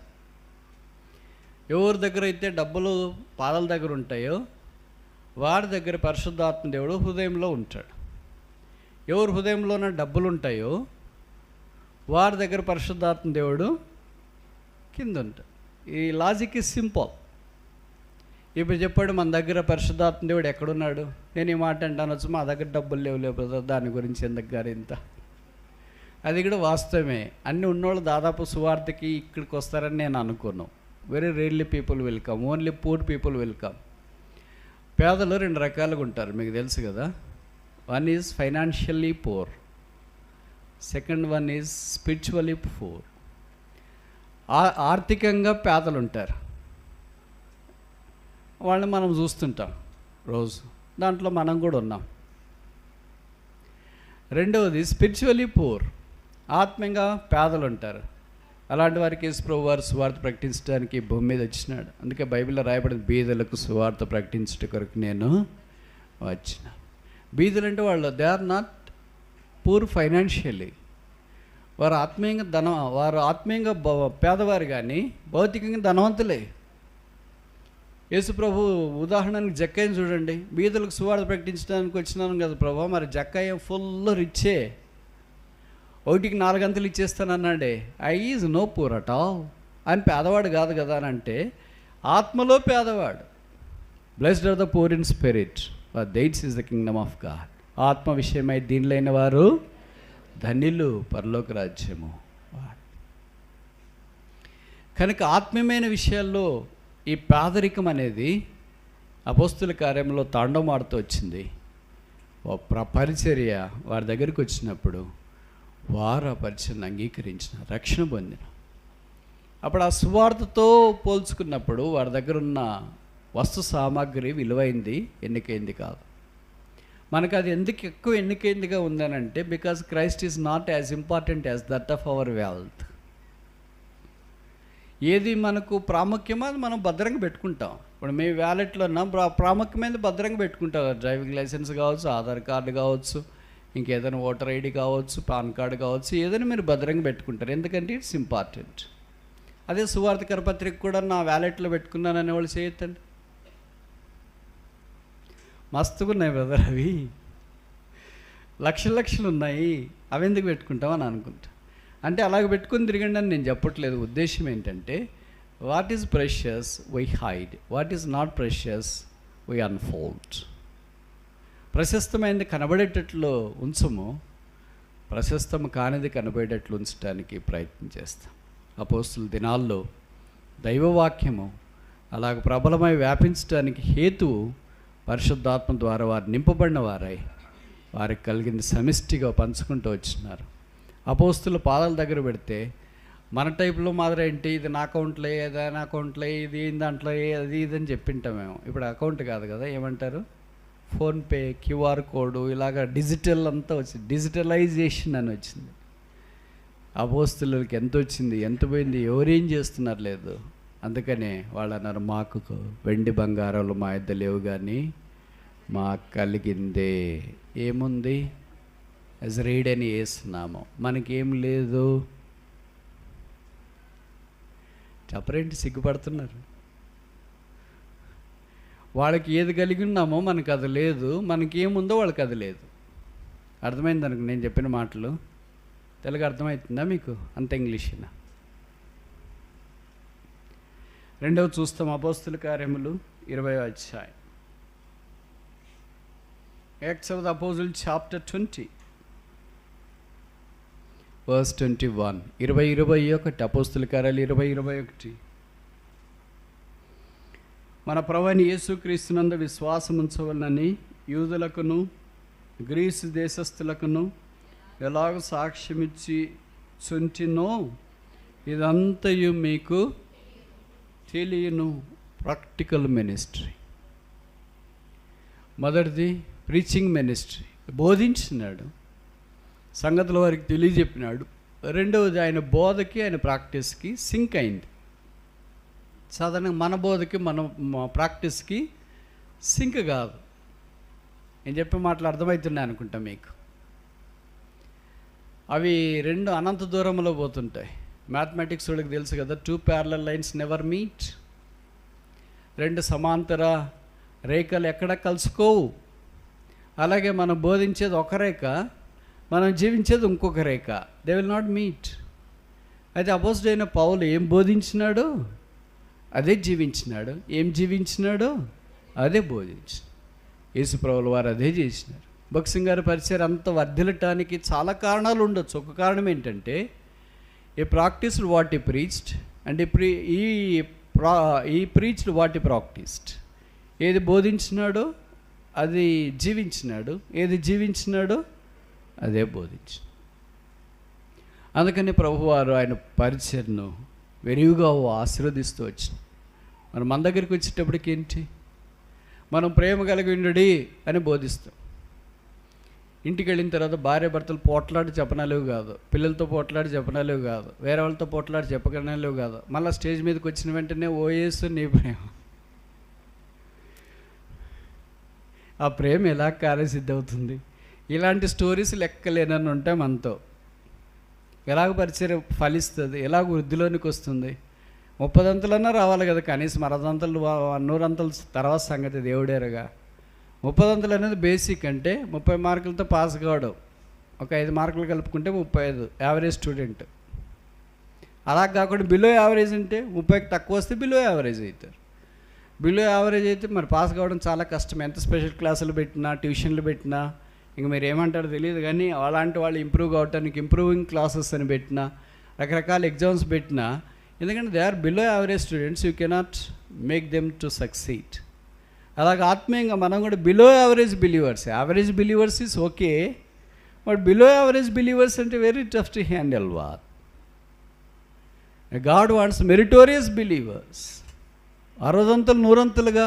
ఎవరి దగ్గర అయితే డబ్బులు పాదాల దగ్గర ఉంటాయో వారి దగ్గర పరిశుద్ధాత్మ దేవుడు హృదయంలో ఉంటాడు. ఎవరు హృదయంలోన డబ్బులు ఉంటాయో వారి దగ్గర పరిశుద్ధాత్మ దేవుడు కింద ఉంటాడు. ఈ లాజిక్ ఇస్ సింపుల్. ఇప్పుడు చెప్పాడు, మన దగ్గర పరిశుద్ధాత్మ దేవుడు ఎక్కడున్నాడు? నేను ఈ మాట అంటాను వచ్చు, మా దగ్గర డబ్బులు లేవు బ్రదర్, దాని గురించి ఎందుకు గారు ఇంత. అది కూడా వాస్తవమే. అన్నీ ఉన్నోళ్ళు దాదాపు సువార్తకి ఇక్కడికి వస్తారని నేను అనుకోను. Very rarely people will come, only poor people will come. పేదలు 2 రకాలుగా ఉంటారు, మీకు తెలుసు కదా. One is financially poor, second one is spiritually poor. ఆర్థికంగా పేదలు ఉంటారు, వాళ్ళని మనం చూస్తుంటాం రోజు, దాంట్లో మనం కూడా ఉన్నాం. రెండవది స్పిరిచువల్లీ పూర్, ఆత్మీయంగా పేదలు ఉంటారు. అలాంటి వారికి యేసుప్రభువు వారు సువార్త ప్రకటించడానికి భూమి మీద వచ్చినాడు. అందుకే బైబిల్లో రాయబడింది, బీదలకు సువార్త ప్రకటించట కొరకు నేను వచ్చిన. బీదలు అంటే వాళ్ళు they are not poor financially, వారు ఆత్మీయంగా పేదవారు కానీ భౌతికంగా ధనవంతులే. యేసుప్రభు ఉదాహరణకి జక్కయ్యని చూడండి, బీదలకు సువార్త ప్రకటించడానికి వచ్చినాను కదా ప్రభు, మరి జక్కయ్య ఫుల్ రిచ్చే, 1కి 4 గంటలు ఇచ్చేస్తానన్నాడే. I is no poor at all. ఆయన పేదవాడు కాదు కదా అని అంటే, ఆత్మలో పేదవాడు. Blessed are the poor in spirit, for theirs is the kingdom of God. ఆత్మ విషయమై దీనిలైన వారు ధన్యులు, పరలోక రాజ్యము. కనుక ఆత్మీయమైన విషయాల్లో ఈ పేదరికం అనేది అపోస్తుల కార్యంలో తాండవమాడుతూ వచ్చింది. పరిచర్య వారి దగ్గరికి వచ్చినప్పుడు వారు ఆ పరిచర్యను అంగీకరించిన, రక్షణ పొందిన. అప్పుడు ఆ సువార్తతో పోల్చుకున్నప్పుడు వారి దగ్గర ఉన్న వస్తు సామాగ్రి విలువైంది, ఎన్నికైంది కాదు. మనకు అది ఎందుకు ఎక్కువ ఎన్నికైందిగా ఉందనంటే, because Christ is not as important as that of our wealth. ఏది మనకు ప్రాముఖ్యమో అది మనం భద్రంగా పెట్టుకుంటాం. ఇప్పుడు మీ వ్యాలెట్లో ఉన్న ప్రాముఖ్యమైనది భద్రంగా పెట్టుకుంటాం. డ్రైవింగ్ లైసెన్స్ కావచ్చు, ఆధార్ కార్డు కావచ్చు, ఇంకేదైనా ఓటర్ ఐడి కావచ్చు, పాన్ కార్డు కావచ్చు, ఏదైనా మీరు భద్రంగా పెట్టుకుంటారు, ఎందుకంటే ఇట్స్ ఇంపార్టెంట్. అదే సువార్త కరపత్రిక కూడా నా వ్యాలెట్లో పెట్టుకున్నాను అనేవాళ్ళు చేయొద్దండి. మస్తుగా ఉన్నాయి బ్రదర్, అవి లక్షలు ఉన్నాయి, అవి ఎందుకు పెట్టుకుంటామని అనుకుంటా. అంటే అలాగ పెట్టుకుని తిరగండి అని నేను చెప్పట్లేదు. ఉద్దేశం ఏంటంటే, what is precious we hide, what is not precious we unfold. ప్రశస్తమైనది కనబడేటట్లు ఉంచము, ప్రశస్తం కానిది కనబడేటట్లు ఉంచడానికి ప్రయత్నం చేస్తాం. అపోస్తుల దినాల్లో దైవవాక్యము అలాగ ప్రబలమై వ్యాపించడానికి హేతువు పరిశుద్ధాత్మ ద్వారా వారు నింపబడిన వారై వారికి కలిగింది సమిష్టిగా పంచుకుంటూ వచ్చినారు. అపోస్తుల పాదాల దగ్గర పెడితే మన టైప్లో మాదిరి ఏంటి, ఇది నా అకౌంట్లే, ఏదైనా అకౌంట్లే, ఇది దాంట్లో అది ఇది అని చెప్పింటాం మేము. ఇప్పుడు అకౌంట్ కాదు కదా, ఏమంటారు, ఫోన్పే, క్యూఆర్ కోడ్, ఇలాగ డిజిటల్ అంతా వచ్చింది, డిజిటలైజేషన్ అని వచ్చింది. అపోస్తులకి ఎంత వచ్చింది, ఎంత పోయింది, ఎవరేం చేస్తున్నారు లేదు. అందుకనే వాళ్ళు అన్నారు, మాకు వెండి బంగారాలు మా ఇద్ద లేవు కానీ మాకు కలిగిందే ఏముంది, నజరేయుడని యేసునామం, మనకేం లేదు. చెప్పరేంటి, సిగ్గుపడుతున్నారు. వాళ్ళకి ఏది కలిగి ఉన్నామో మనకు అది లేదు, మనకి ఏముందో వాళ్ళకి అది లేదు. అర్థమైంది అనుకు నేను చెప్పిన మాటలు? తెలుగు అర్థమవుతుందా మీకు? అంత ఇంగ్లీషేనా? రెండవ చూస్తాం, అపోస్తుల కార్యములు 20వ అధ్యాయం, acts of the అపోజిల్ chapter 20 verse 21. 20:21 అపోస్తుల కార్యాలు 20:21. మన ప్రభువైన యేసుక్రీస్తునందు విశ్వాసం ఉంచవలనని యూదులకును గ్రీసు దేశస్థులకును ఎలాగ సాక్ష్యమిచ్చి చుంటినో ఇదంతయు మీకు తెలియను. Practical ministry. మొదటిది ప్రీచింగ్ మినిస్ట్రీ, బోధించినాడు, సంగతుల వారికి తెలియజెప్పినాడు. రెండవది ఆయన బోధకి ఆయన ప్రాక్టీస్కి సింక్ అయింది. సాధారణంగా మన బోధకి మన ప్రాక్టీస్కి సింక్ కాదు. నేను చెప్పే మాటలు అర్థమవుతున్నాయి అనుకుంటా మీకు. అవి రెండు అనంత దూరంలో పోతుంటాయి. మ్యాథమెటిక్స్ వాళ్ళకి తెలుసు కదా, 2 parallel lines నెవర్ మీట్. 2 సమాంతర రేఖలు ఎక్కడ కలుసుకోవు. అలాగే మనం బోధించేది ఒక రేఖ, మనం జీవించేది ఇంకొక రేఖ. They will not meet. అయితే అపోజిట్ అయిన పౌలు ఏం బోధించినాడు, అదే జీవించినాడు. ఏం జీవించినాడో అదే బోధించి యేసుప్రభుల వారు అదే చేసినారు. భక్సింగ్ గారి పరిచయం అంత వర్ధిల్లటానికి చాలా కారణాలు ఉండొచ్చు. ఒక కారణం ఏంటంటే ఈ ప్రాక్టీస్డ్ వాట్ ఈ ప్రీచ్డ్ అండ్ ఈ ప్రీచ్డ్ వాట్ ఈ ప్రాక్టీస్డ్. ఏది బోధించినాడో అది జీవించినాడు, ఏది జీవించినాడో అదే బోధించి. అందుకని ప్రభువారు ఆయన పరిచయను వెరివిగా ఆశీర్వదిస్తూ వచ్చిన. మనం మన దగ్గరికి వచ్చేటప్పటికి ఏంటి, మనం ప్రేమ కలిగి ఉండుడి అని బోధిస్తాం. ఇంటికి వెళ్ళిన తర్వాత భార్య భర్తలు పోట్లాడి చెప్పనలేవు కాదు, పిల్లలతో పోట్లాడి చెప్పనలేవు కాదు, వేరే వాళ్ళతో పోట్లాడి చెప్పకనలేవు కాదు. మళ్ళీ స్టేజ్ మీదకి వచ్చిన వెంటనే ఓ యేసు నీ ప్రేమ, ఆ ప్రేమ ఎలా కార్యసిద్ధి అవుతుంది? ఇలాంటి స్టోరీస్ లెక్కలేనని ఉంటాయి మనతో. ఎలాగ పరిచయం ఫలిస్తుంది, ఎలాగ వృద్ధిలోనికి వస్తుంది? 30 అంతలన్నా రావాలి కదా, కనీసం 60 అంతలు 100 అంతలు తర్వాత సంగతి దేవుడేరగా. 30 అంతలు అనేది బేసిక్. అంటే 30 మార్కులతో పాస్ కావడం, ఒక 5 మార్కులు కలుపుకుంటే 35 యావరేజ్ స్టూడెంట్. అలా కాకుండా బిలో యావరేజ్ అంటే 30కి తక్కువ వస్తే బిలో యావరేజ్ అవుతారు. బిలో యావరేజ్ అయితే మరి పాస్ కావడం చాలా కష్టం. ఎంత స్పెషల్ క్లాసులు పెట్టినా, ట్యూషన్లు పెట్టినా, ఇంక మీరు ఏమంటారో తెలియదు కానీ అలాంటి వాళ్ళు ఇంప్రూవ్ కావడానికి ఇంప్రూవింగ్ క్లాసెస్ అని పెట్టినా, రకరకాల ఎగ్జామ్స్ పెట్టినా, ఎందుకంటే they are below average students, you cannot make them to succeed. అలాగే ఆత్మీయంగా మనం కూడా below average believers. Average believers is okay, but below average believers అంటే very tough to handle. What God wants meritorious believers. 60 అంతలు 100 అంతలుగా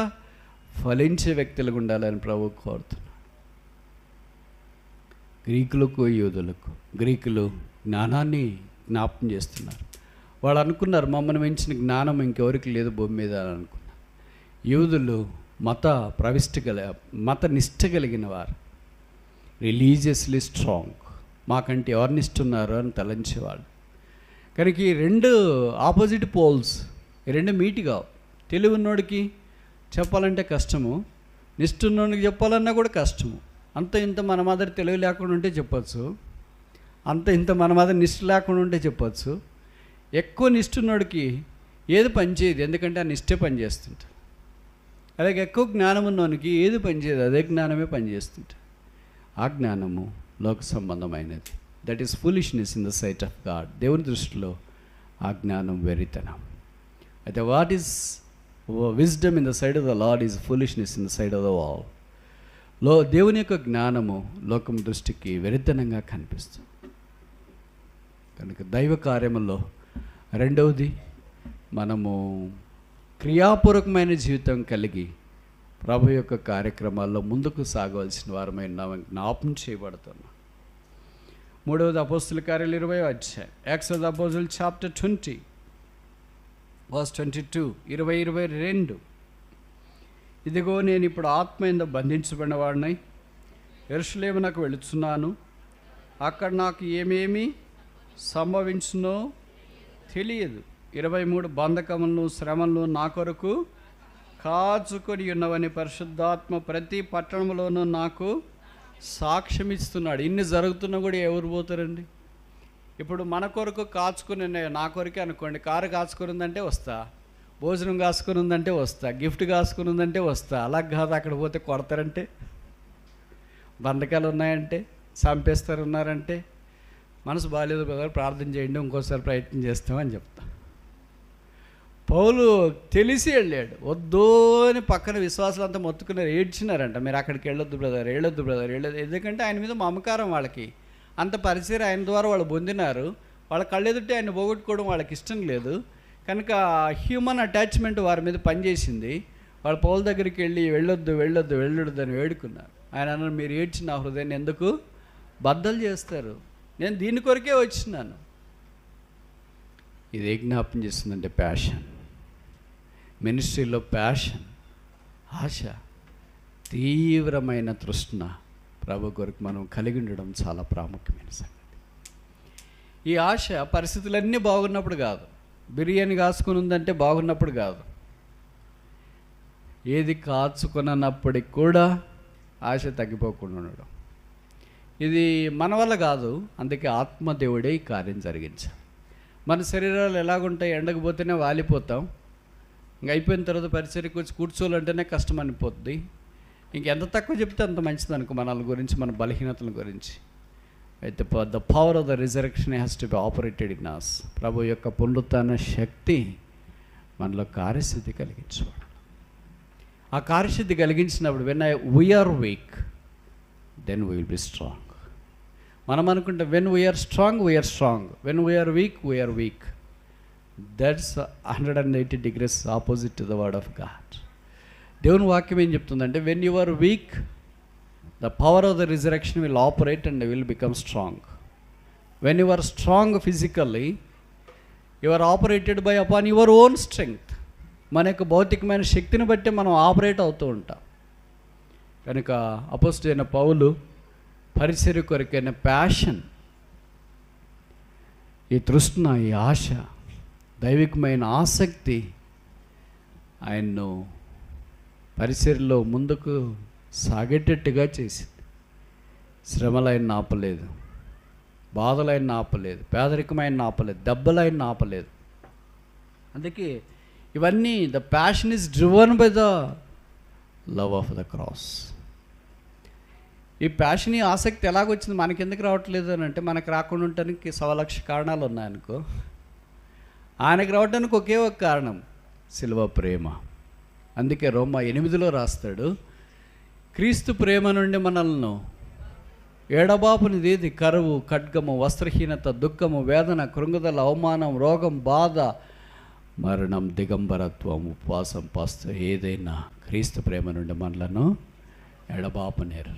ఫలించే వ్యక్తులుగా ఉండాలని ప్రభు కోరుతున్నాడు. గ్రీకులకు యూదులకు, గ్రీకులు జ్ఞానాన్ని జ్ఞాపకం చేస్తున్నారు. వాళ్ళు అనుకున్నారు మమ్మల్ని మించిన జ్ఞానం ఇంకెవరికి లేదు భూమి మీద అని అనుకున్నారు. యూదులు మత నిష్ట కలిగిన వారు, రిలీజియస్లీ స్ట్రాంగ్, మాకంటే ఎవరు నిష్ఠున్నారు అని తలంచేవాళ్ళు. కనుక ఈ 2 ఆపోజిట్ పోల్స్, ఈ 2 మీట్గా తెలివి ఉన్నోడికి చెప్పాలంటే కష్టము, నిష్ఠున్నోడికి చెప్పాలన్నా కూడా కష్టము. అంత ఇంత మన మాదిరి తెలివి లేకుండా ఉంటే చెప్పచ్చు, అంత ఇంత మన మాదిరి నిష్ఠ లేకుండా ఉంటే చెప్పచ్చు. ఎక్కువ నిష్ఠున్నోడికి ఏది పనిచేయదు, ఎందుకంటే ఆ నిష్ఠే పనిచేస్తుంటా. అలాగే ఎక్కువ జ్ఞానం ఉన్నోనికి ఏది పనిచేయదు, అదే జ్ఞానమే పనిచేస్తుంటా. ఆ జ్ఞానము లోక సంబంధమైనది. That is foolishness in the sight of God. దేవుని దృష్టిలో ఆ జ్ఞానం వెరితనం. అయితే what is wisdom in the side of the Lord is foolishness in the side of the world. దేవుని యొక్క జ్ఞానము లోకం దృష్టికి వెరితనంగా కనిపిస్తుంది. కనుక దైవ కార్యములో రెండవది, మనము క్రియాపూర్వకమైన జీవితం కలిగి ప్రభు యొక్క కార్యక్రమాల్లో ముందుకు సాగవలసిన వారమైన జ్ఞాపం చేయబడుతున్నాం. మూడవది అపోస్తుల కార్యాలు 20వ అధ్యాయం, acts of the apostles chapter 20 verse 22, 20-22. ఇదిగో నేను ఇప్పుడు ఆత్మ యందు బంధించబడిన వాడినై యెరూషలేమునకు వెళుతున్నాను, అక్కడ నాకు ఏమేమి సంభవించునో తెలియదు. 23 బంధకములను శ్రమలను నా కొరకు కాచుకొని ఉన్నవని పరిశుద్ధాత్మ ప్రతి పట్టణంలోనూ నాకు సాక్ష్యం ఇస్తున్నాడు. ఇన్ని జరుగుతున్నా కూడా ఎవరు పోతారండి? ఇప్పుడు మన కొరకు కాచుకుని, నా కొరకే అనుకోండి, కారు కాచుకుని ఉందంటే వస్తా, భోజనం కాసుకుని ఉందంటే వస్తా, గిఫ్ట్ కాసుకుని ఉందంటే వస్తా. అలా కాదు, అక్కడ పోతే కొడతారంటే, బంధకాలు ఉన్నాయంటే, చంపేస్తారున్నారంటే, మనసు బాగాలేదు బ్రదర్ ప్రార్థన చేయండి, ఇంకోసారి ప్రయత్నం చేస్తామని చెప్తా. పౌలు తెలిసి వెళ్ళాడు, వద్దు అని పక్కన విశ్వాసాలు అంతా మొత్తుకున్నారు, ఏడ్చినారంట, మీరు అక్కడికి వెళ్ళొద్దు బ్రదర్, వెళ్ళొద్దు. ఎందుకంటే ఆయన మీద మమకారం, వాళ్ళకి అంత పరిచయం ఆయన ద్వారా వాళ్ళు పొందినారు. వాళ్ళ కళ్ళెదుటే ఆయన పోగొట్టుకోవడం వాళ్ళకి ఇష్టం లేదు. కనుక హ్యూమన్ అటాచ్మెంట్ వారి మీద పనిచేసింది. వాళ్ళ పౌల దగ్గరికి వెళ్ళి వెళ్ళొద్దు అని వేడుకున్నారు. ఆయన అన్నారు, మీరు ఏడ్చిన నా హృదయాన్ని ఎందుకు బద్దలు చేస్తారు? నేను దీని కొరకే వచ్చినాను. ఇది ఏ జ్ఞాపం చేస్తుందంటే ప్యాషన్, మినిస్ట్రీలో ప్యాషన్, ఆశ, తీవ్రమైన తృష్ణ ప్రభు కొరకు మనం కలిగి ఉండడం చాలా ప్రాముఖ్యమైన సంగతి. ఈ ఆశ పరిస్థితులన్నీ బాగున్నప్పుడు కాదు, బిర్యానీ కాచుకుని ఉందంటే బాగున్నప్పుడు కాదు, ఏది కాచుకున్నప్పటికి కూడా ఆశ తగ్గిపోకుండా ఉండడం. ఇది మన వల్ల కాదు, అందుకే ఆత్మదేవుడే ఈ కార్యం జరిగించాలి. మన శరీరాలు ఎలాగుంటాయి, ఎండకపోతేనే వాలిపోతాం, ఇంక అయిపోయిన తర్వాత పరిచర్యకు వచ్చి కూర్చోవాలంటేనే కష్టం అనిపోద్ది. ఇంకెంత తక్కువ చెప్తే అంత మంచిది అనుకో, మన గురించి, మన బలహీనతల గురించి. అయితే the power of the resurrection has to B operated in us. ప్రభు యొక్క పునరుత్థాన శక్తి మనలో కార్యసిద్ధి కలిగించబడాలి. ఆ కార్యసిద్ధి కలిగించినప్పుడు we are weak, then we will be strong. మనం అనుకుంటే when we are strong, we are strong. When we are weak, we are weak. That's 180 degrees opposite to the word of God. దేవుని వాక్యం ఏం చెప్తుందంటే, when you are weak, the power of the resurrection will operate and will become strong. When you are strong physically, you are operated by upon your own strength. మన యొక్క భౌతికమైన శక్తిని బట్టి మనం ఆపరేట్ అవుతూ ఉంటాం. కనుక అపోస్తలుడైన పౌలు పరిచర్య కొరకైన ప్యాషన్, ఈ తృష్ణ, ఈ ఆశ, దైవికమైన ఆసక్తి ఆయన్ను పరిచర్యలో ముందుకు సాగేటట్టుగా చేసింది. శ్రమలైన ఆపలేదు, బాధలైన ఆపలేదు, పేదరికమైన ఆపలేదు, దెబ్బలైన ఆపలేదు. అందుకే ఇవన్నీ the passion is driven by the love of the cross. ఈ ప్యాషన్, ఈ ఆసక్తి ఎలాగొచ్చింది, మనకి ఎందుకు రావట్లేదు అని అంటే, మనకు రాకుండా ఉండటానికి 1,00,000 కారణాలు ఉన్నాయనుకో, ఆయనకు రావడానికి ఒకే ఒక కారణం, సిలువ ప్రేమ. అందుకే రోమా 8లో రాస్తాడు, క్రీస్తు ప్రేమ నుండి మనల్ని ఏడబాపునిది కరువు, ఖడ్గము, వస్త్రహీనత, దుఃఖము, వేదన, కృంగుదల, అవమానం, రోగం, బాధ, మరణం, దిగంబరత్వం, ఉపవాసం, పస్తు, ఏదైనా క్రీస్తు ప్రేమ నుండి మనలను ఎడబాపనేరు.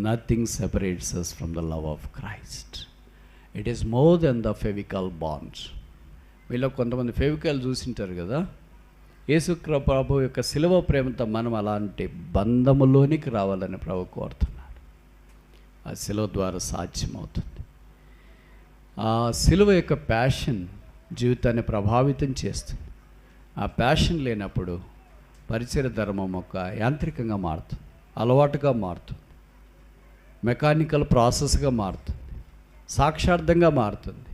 Nothing separates us from the love of Christ. It is more than the physical bond. వీళ్ళు కొంతమంది ఫెవికాల్ చూసింటారు కదా. యేసు ప్రభు యొక్క సిలువ ప్రేమతో మనం అలాంటి బంధములోనికి రావాలని ప్రభు కోరుతున్నాడు. ఆ సిలువ ద్వారా సాధ్యమవుతుంది. ఆ సిలువ యొక్క ప్యాషన్ జీవితాన్ని ప్రభావితం చేస్తుంది. ఆ ప్యాషన్ లేనప్పుడు పరిచర్య ధర్మం ఒక యాంత్రికంగా మారుతుంది, అలవాటుగా మారుతుంది, మెకానికల్ ప్రాసెస్గా మారుతుంది, సాక్షార్థంగా మారుతుంది,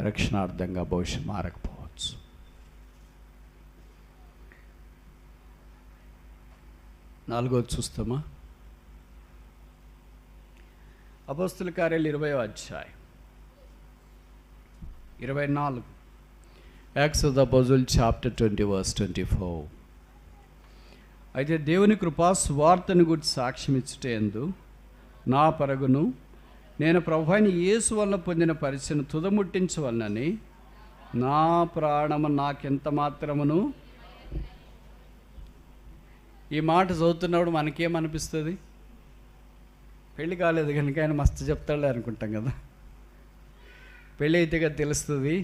రక్షణార్థంగా బహుశా మారకపోవచ్చు. నాలుగోది చూస్తామా? అపోస్తలుల కార్యాలు 20వ అధ్యాయం 24. Acts of the అపోజిల్ chapter 20 verse 24. అయితే దేవుని కృపా సువార్తను గురించి సాక్ష్యం ఇచ్చుటేందు నా పరుగును నేను ప్రభువైన యేసు వలన పొందిన పరిచయను తుదముట్టించవలనని నా ప్రాణము నాకెంత మాత్రమును. ఈ మాట చదువుతున్నప్పుడు మనకేమనిపిస్తుంది? పెళ్ళి కాలేదు కనుక ఆయన మస్తు చెప్తాడులే అనుకుంటాం కదా. పెళ్ళి అయితే కదా తెలుస్తుంది.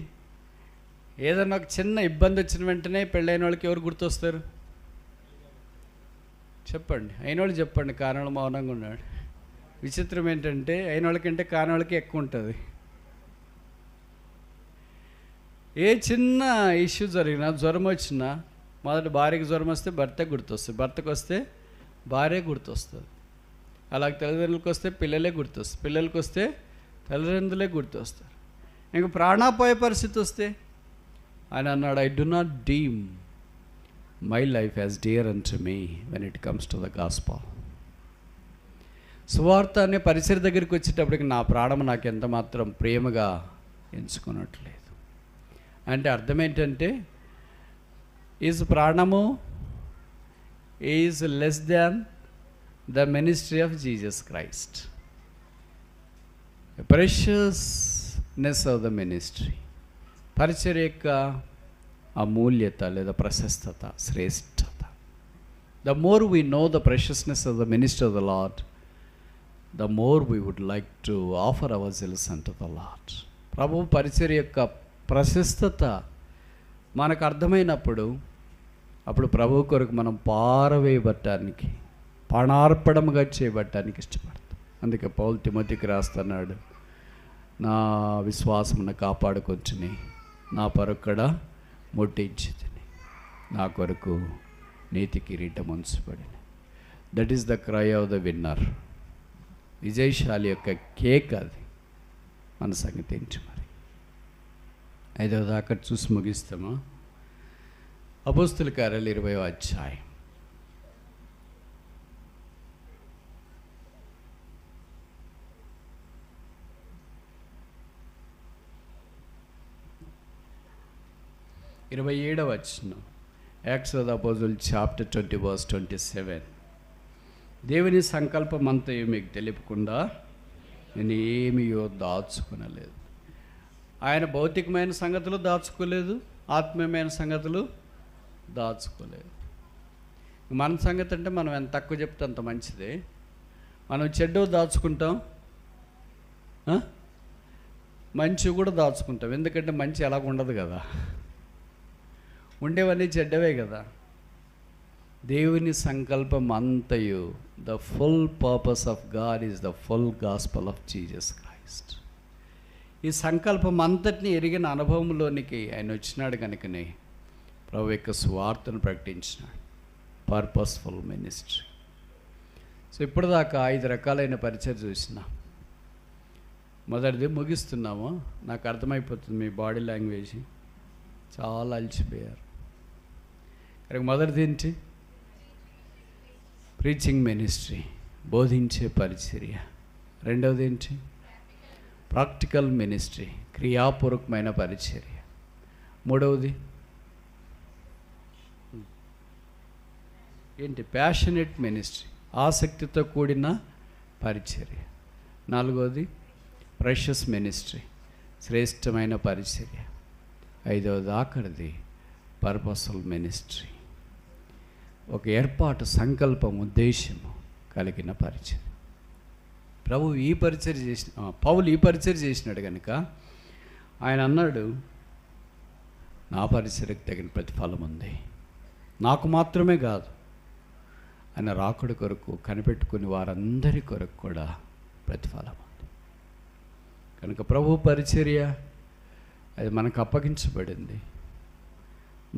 ఏదన్నా ఒక చిన్న ఇబ్బంది వచ్చిన వెంటనే పెళ్ళైన వాళ్ళకి ఎవరు గుర్తొస్తారు? చెప్పండి, అయిన వాళ్ళు చెప్పండి. కారణం మౌనంగా ఉన్నాడు. విచిత్రం ఏంటంటే అయిన వాళ్ళకంటే కాని వాళ్ళకి ఎక్కువ ఉంటుంది. ఏ చిన్న ఇష్యూ జరిగినా, జ్వరం వచ్చినా మొదట భార్యకి జ్వరం వస్తే భర్తకు గుర్తొస్తుంది, భర్తకు వస్తే భార్య గుర్తొస్తుంది, అలాగే తల్లిదండ్రులకు వస్తే పిల్లలే గుర్తొస్తుంది, పిల్లలకు వస్తే తల్లిదండ్రులే గుర్తొస్తారు. ఇంకా ప్రాణాపాయ పరిస్థితి వస్తే ఆయన అన్నాడు, I do not deem my life as dear unto me when it comes to the gospel. సువార్త అనే పరిసర దగ్గరికి వచ్చేటప్పటికి నా ప్రాణం నాకు ఎంత మాత్రం ప్రేమగా ఎంచుకున్నట్లేదు. అంటే అర్థం ఏంటంటే, ఈజ్ ప్రాణము is less than the ministry of Jesus Christ. Preciousness of the ministry, పరిచర్య యొక్క అమూల్యత లేదా ప్రశస్తత, శ్రేష్టత. The more we know the preciousness of the ministry of the Lord, the more we would like to offer ourselves unto the Lord. ప్రభు పరిచర్య యొక్క ప్రశస్తత మనకు అర్థమైనప్పుడు అప్పుడు ప్రభు కొరకు మనం పారవేయబట్టానికి, ప్రాణార్పణముగా చేయబట్టానికి ఇష్టపడతాం. అందుకే పౌలు తిమోతికి రాస్తున్నాడు, నా విశ్వాసమును కాపాడుకొంచుని నా పరొక్కడ ముట్టించితిని, నా కొరకు నీతి కిరీటం ఉంచబడిన. That is the cry of the winner. విజయశాలి యొక్క కేక్ అది. మన సంగతి ఏంటి మరి? 5వ దాకా చూసి ముగిస్తామా? అపోస్తుల కార్యాలు 20వ అధ్యాయం. ఇరవై 27వ వచనం. Acts of the అపోజిల్ chapter 20 verse 27. దేవుని సంకల్పం అంతయు మీకు తెలియకుండా నేను ఏమీయో దాచుకునలేదు. ఆయన భౌతికమైన సంగతులు దాచుకోలేదు, ఆత్మీయమైన సంగతులు దాచుకోలేదు. మన సంగతి అంటే మనం ఎంత తక్కువ చెప్తే అంత మంచిదే. మనం చెడ్డవి దాచుకుంటాం, మంచి కూడా దాచుకుంటాం. ఎందుకంటే మంచి ఎలాగ ఉండదు కదా, ఉండేవన్నీ చెడ్డవే కదా. దేవుని సంకల్పం అంతయు, the full purpose of God is the full gospel of Jesus Christ. ఈ సంకల్పం అంతటిని ఎరిగిన అనుభవంలోనికి ఆయన వచ్చినాడు కనుకనే ప్రభు యొక్క స్వార్థను ప్రకటించినాడు. Purposeful ministry. సో ఇప్పటిదాకా 5 రకాలైన పరిచయం చూసినా. మొదటిది ముగిస్తున్నాము. నాకు అర్థమైపోతుంది మీ బాడీ లాంగ్వేజ్, చాలా అలసిపోయారు. కనుక మొదటిది ఏంటి? ప్రీచింగ్ మినిస్ట్రీ, బోధించే పరిచర్య. రెండవది ఏంటి? ప్రాక్టికల్ మినిస్ట్రీ, క్రియాపూర్వకమైన పరిచర్య. మూడవది ఏంటి? ప్యాషనేట్ మినిస్ట్రీ, ఆసక్తితో కూడిన పరిచర్య. నాలుగవది ప్రెషస్ మినిస్ట్రీ, శ్రేష్టమైన పరిచర్య. ఐదవది ఆఖరిది పర్పస్ఫుల్ మినిస్ట్రీ, ఒక ఏర్పాటు, సంకల్పం, ఉద్దేశము కలిగిన పరిచర్య. పౌలు ఈ పరిచర్య చేసినాడు కనుక ఆయన అన్నాడు, నా పరిచర్యకు తగిన ప్రతిఫలం ఉంది. నాకు మాత్రమే కాదు, ఆయన రాకుడి కొరకు కనిపెట్టుకుని వారందరి కొరకు కూడా ప్రతిఫలం ఉంది. కనుక ప్రభు పరిచర్య అది మనకు అప్పగించబడింది.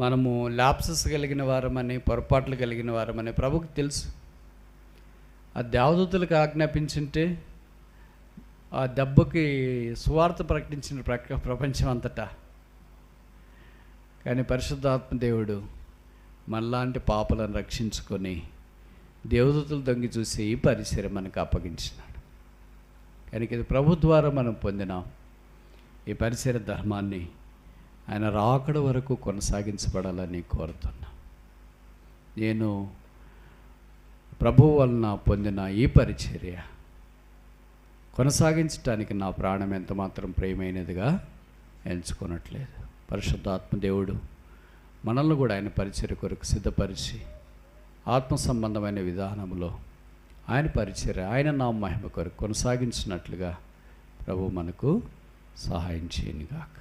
మనము ల్యాప్సెస్ కలిగిన వారమని, పొరపాట్లు కలిగిన వారమని ప్రభుకు తెలుసు. ఆ దేవదూతలకు ఆజ్ఞాపించుంటే ఆ దెబ్బకి సువార్త ప్రకటించిన ప్రపంచం అంతటా. కానీ పరిశుద్ధాత్మ దేవుడు మనలాంటి పాపలను రక్షించుకొని దేవదూతలు దొంగి చూసి ఈ పరిచర్య మనకు అప్పగించినాడు. కనుక ఇది ప్రభు ద్వారా మనం పొందినాం. ఈ పరిచర్య ధర్మాన్ని ఆయన రాకడ వరకు కొనసాగించబడాలని కోరుతున్నా. నేను ప్రభువు వలన పొందిన ఈ పరిచర్య కొనసాగించడానికి నా ప్రాణం ఎంత మాత్రం ప్రియమైనదిగా ఎంచుకోనట్లేదు. పరిశుద్ధాత్మ దేవుడు మనల్ని కూడా ఆయన పరిచర్య కొరకు సిద్ధపరిచి ఆత్మ సంబంధమైన విధానంలో ఆయన పరిచర్య, ఆయన నామ మహిమ కొరకు కొనసాగించినట్లుగా ప్రభు మనకు సహాయం చేయనుగాక.